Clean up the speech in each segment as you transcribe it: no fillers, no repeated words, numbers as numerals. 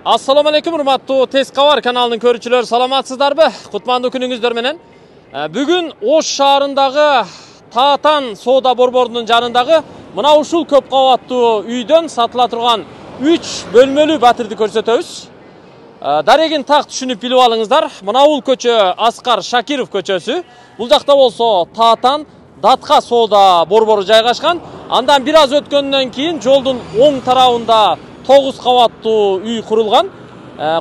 Assalamu alaikum, урматтуу Tez Кабар каналынын көрүүчүлөрү, саламатсыздарбы? Кутмандуу күнүңүздөр менен. Бүгүн Ош шаарындагы Таатан соода борборунун жанындагы мына ушул көп кабаттуу үйдөн сатыла турган 3 бөлмөлүү батирди көрсөтөбүз. Дарегин так түшүнүп билип алыңыздар. Мына бул көчө Аскар Шакиров көчөсү. Бул жакта болсо Таатан Датка соода борбору жайгашкан. Андан бир аз өткөндөн кийин жолдун оң тарабында 9 кабаттуу үй курулган.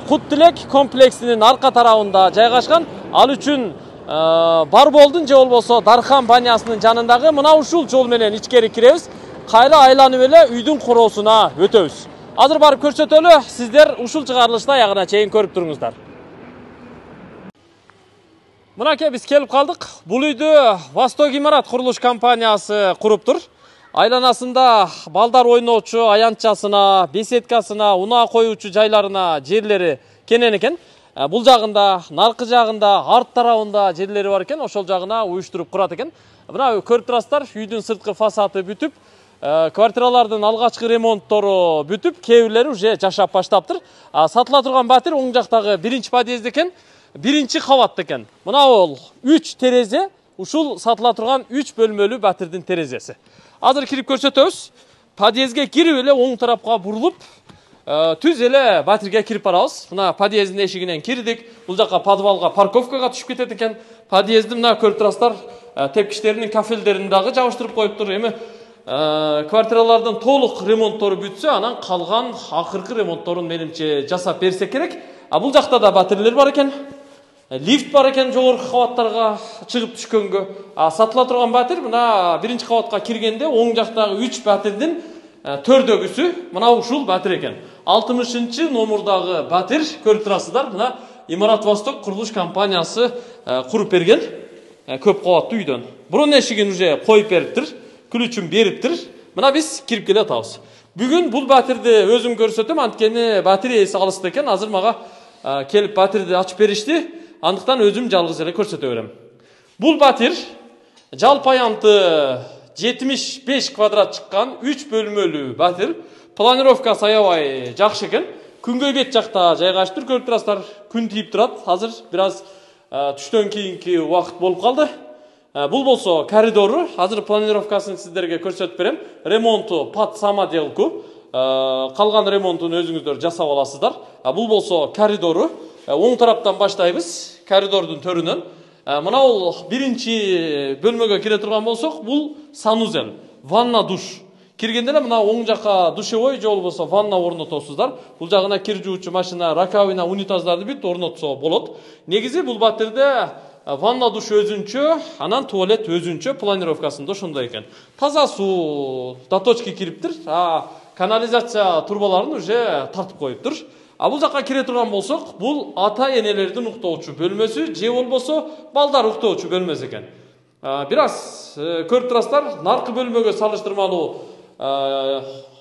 Куттилек комплексинин арка тарабында жайгашкан. Ал үчүн Барболдун же болбосо Дархан банясынын жанындагы мына ушул жол менен ичкери киребиз. Кайра айланып эле үйдүн короосуна өтөбүз. Азыр барып көрсөтөлү, сиздер ушул чыгарылышты аягына чейин көрүп туруңуздар. Мынакей биз келип калдык. Бул үйдү Восток имарат курулуш компаниясы куруптур. Айланасында балдар ойноочу аянтчасына, беседкасына, унаа коюучу жайларына жерлери кенен экен. Бул жагында, наркы жагында, арт тарабында жерлери бар экен. Ошол жагына уюштуруп курат экен. Мына көрүп турасыздар, үйдүн сырткы фасады бүтүп, квартиралардын алгачкы ремонттору бүтүп, кээ бирлери уже жашап баштаптыр. Сатыла турган батир оң жактагы 1-чи подъезд экен, 1-чи кабат экен. Мына ол 3 терезе, ушул сатыла турган 3 бөлмөлүү батирдин терезеси. Азыр кирип көрсөтөбүз. Подъездге кирип эле оң тарапка бурулуп, түз эле батирге кирип барабыз. Мына подъездин эшигинен кирдик. Бул жакка подвалга, парковкага түшүп кетет экен. Подъездди мына көрүп турасыздар, тепкичтеринин кафелдерин дагы жабыштырып коюптур. Эми квартиралардын толук ремонттору бүтсө, анан калган акыркы ремонтторун менимче жасап берсе керек. Бул жакта да батирлер бар экен. Лифт бар экен жогорку кабаттарга чыгып түшкөнгө. Сатыла турган батир мына 1-чи кабатка киргенде оң жактагы 3 батирдин төрдөгүсү мына ушул батир экен. 60-чы номурдагы батир көрүп турасыздар. Мына Имарат Восток курулуш компаниясы куруп берген көп кабаттуу үйдөн. Бурун эшигин уже коюп бериптир, күлүчүн бериптир. Мына биз кирип келе атабыз. Бүгүн бул батирди өзүм көрсөтөм, анткени батир ээси алыс экен. Азыр мага келип батирди ачып беришти. Андыктан өзүм жалгыз эле көрсөтө берем. Бул батир жалпы аянты 75 квадрат чыккан 3 бөлмөлүү батир. Планировкасы аябай жакшы экен. Күнгөй бет жакта жайгаштыр, көрүп турасыздар. Күн тийип турат. Азыр бир аз түштөн кийинки убакыт болуп калды. Бул болсо коридору. Азыр планировкасын сиздерге көрсөтүп берем. Ремонту под самоделку. Калган ремонтун өзүңүздөр жасап аласыздар. Бул болсо коридору. Оң тараптан баштайбыз, коридордун төрүнөн. Мына ол 1-чи бөлмөгө кире турган болсок, бул санузел, ванна душ. Киргенде эле мына оң жакка душевой же болбосо ванна орнотосуздар. Бул жагына кир жуучу машина, раковина, унитаздарды бүт орнотсо болот. Негизи бул батирде ванна душ өзүнчө, анан туалет өзүнчө, планировкасында ошондой экен. Таза суу, доточки кириптир. Канализация турбаларын уже тартып коюптур. Бул жакка кире турган болсок, бул ата-энелердин уктоочу бөлмөсү же болбосо балдар уктоочу бөлмөсү экен. Бир аз көрүп турасыздар, наркы бөлмөгө салыштырмалуу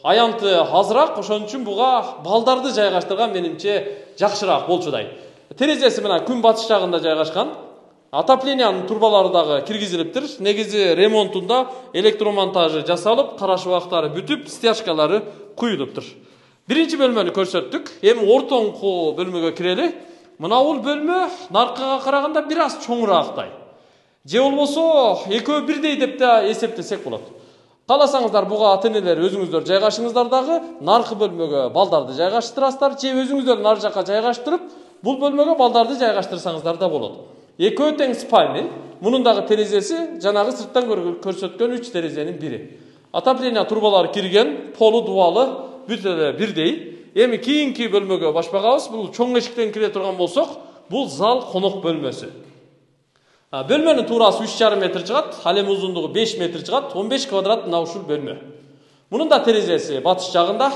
аянты азыраак, ошон үчүн буга балдарды жайгаштырган менимче жакшыраак болчудай. Терезеси менен күн батыш жагында жайгашкан. Отоплениянын турбалары дагы киргизилиптир. Негизи ремонтунда электромонтажы жасалып, караш убактары бүтүп, стяжкалары куюлуптур. 1-чи бөлмөнү көрсөттүк. Эми ортоңку бөлмөгө кирели. Мына бул бөлмө наркыга караганда бир аз чоңураактай. Же болбосо экөө бирдей деп да эсептесек болот. Кааласаңыздар буга ата-энелер өзүңүздөр жайгашыңыздар дагы, наркы бөлмөгө балдарды жайгаштырасыздар, же өзүңүздөр нар жакка жайгаштырып, бул бөлмөгө балдарды жайгаштырсаңыздар да болот. Экөө тең спальня. Мунун дагы терезеси жанагы сырттан көрсөткөн 3 терезенин бири. Отопление турбалары кирген, полу дубалы бүт эле бирдей. Эми кийинки бөлмөгө башпагабыз. Бул чоң эшиктен кире турган болсок, бул зал конок бөлмөсү. Бөлмөнүн туурасы 3,5 метр чыгат, ал эми узундугу 5 метр чыгат, 15 квадрат мына ушул бөлмө. Мунун да терезеси батыш жагында,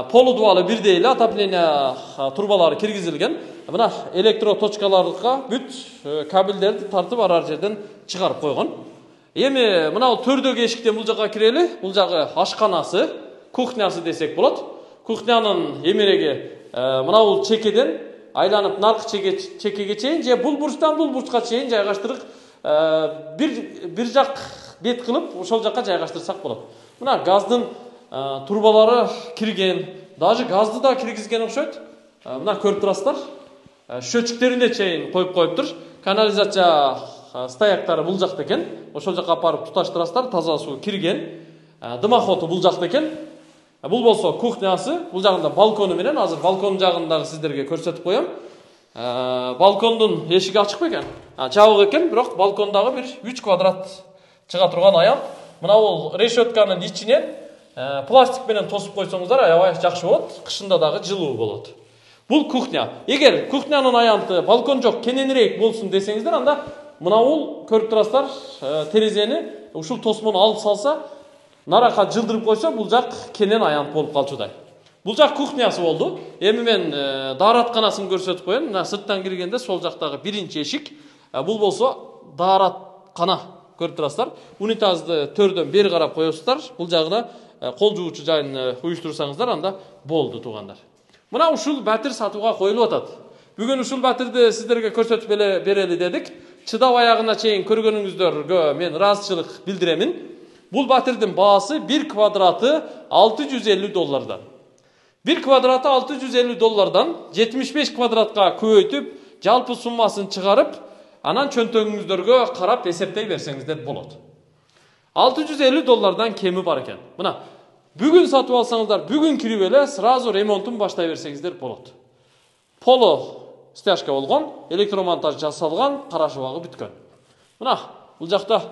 полу дубалы бирдей эле, отопление турбалары киргизилген. Мына электроточкаларга бүт кабелдерди тартып арар жерден чыгарып койгон. Эми мына төрдөгү эшиктен бул жакка кирели. Бул жагы ашканасы, кухнясы десек болот. Кухнянын эмереги мына бул чекеден айланып наркы чекеге чейин же бул бурчтан бул бурчка чейин жайгаштырып бир жак бет кылып ошол жакка жайгаштырсак болот. Мына газдын турбалары кирген, даже газды да киргизген окшойт. Мына көрүп турасыздар. Шөчүктерине чейин коюп коюптур. Канализация стояктары бул жакта экен. Ошол жака апарып туташтырасыздар. Таза суу кирген. Дымоходу бул жакта экен. Бул болсо кухнясы. Бул жагында балкону менен. Азыр балкон жагындагы сиздерге көрсөтүп коем. Балкондун эшиги ачык бекен. Жабык экен, бирок балкондагы бир 3 квадрат чыга турган аян. Мына бул решетканын ичинен пластик менен тосуп койсоңуздар аябай жакшы болот. Кышында дагы жылуу болот. Бул кухня. Эгер кухнянын аянты балкон жок, кененирээк болсун десеңиздер, анда мына бул көрүп турасыздар, терезени ушул тосмону алып салса, нарака жылдырып койсо, бул жак кенен аянт болуп калчудай. Бул жак кухнясы болду. Эми мен дааратканасын көрсөтүп коеюн. Мына сырттан киргенде сол жактагы биринчи эшик. Бул болсо даараткана. Көрүп турасыздар. Унитазды төрдөн бери карап коесуздар. Бул жагына кол жуучу жайын уюштурсаңыздар, анда болду туугандар. Мына ушул батир сатууга коюлуп атат. Бүгүн ушул батирди сиздерге көрсөтүп берели дедик. Чыдап аягына чейин көргөнүңүздөргө мен ыраазычылык билдиремин. Бул батирдин баасы 1 квадраты $650. 1 квадраты $650 75 квадратка көбөйтүп, жалпы суммасын чыгарып, анан чөнтөгүңүздөргө карап эсептей берсеңиздер болот. $650 кеми бар экен. Мына бүгүн сатып алсаңыздар, бүгүн кирип эле сразу ремонтун баштай берсеңиздер болот. Поло стяжка болгон, электромонтаж жасалган, карашыбагы бүткөн. Мына бул жакта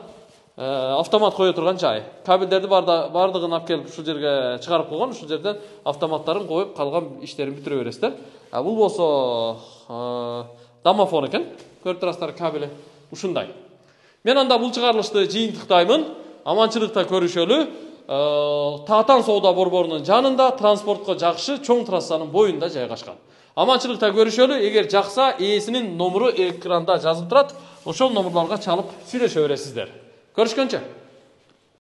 автомат кое турган жай. Кабелдерди бардыгын алып келип ушул жерге чыгарып койгон, ушул жерден автоматтарын коюп калган иштерин бүтүрө бересиздер. Бул болсо домофон экен. Көрүп турасыздар, кабели ушундай. Мен анда бул чыгарылышты жыйынтыктаймын. Аманчылыкта көрүшөлү. Таатан соода борборунун жанында, транспортко жакшы чоң трассанын боюнда жайгашкан. Аманчылыкта көрүшөлү. Эгер жакса, ээсинин номуру экранда жазылып турат. Ошол номурларга чалып сүйлөшө бересиздер. Görüşkünce.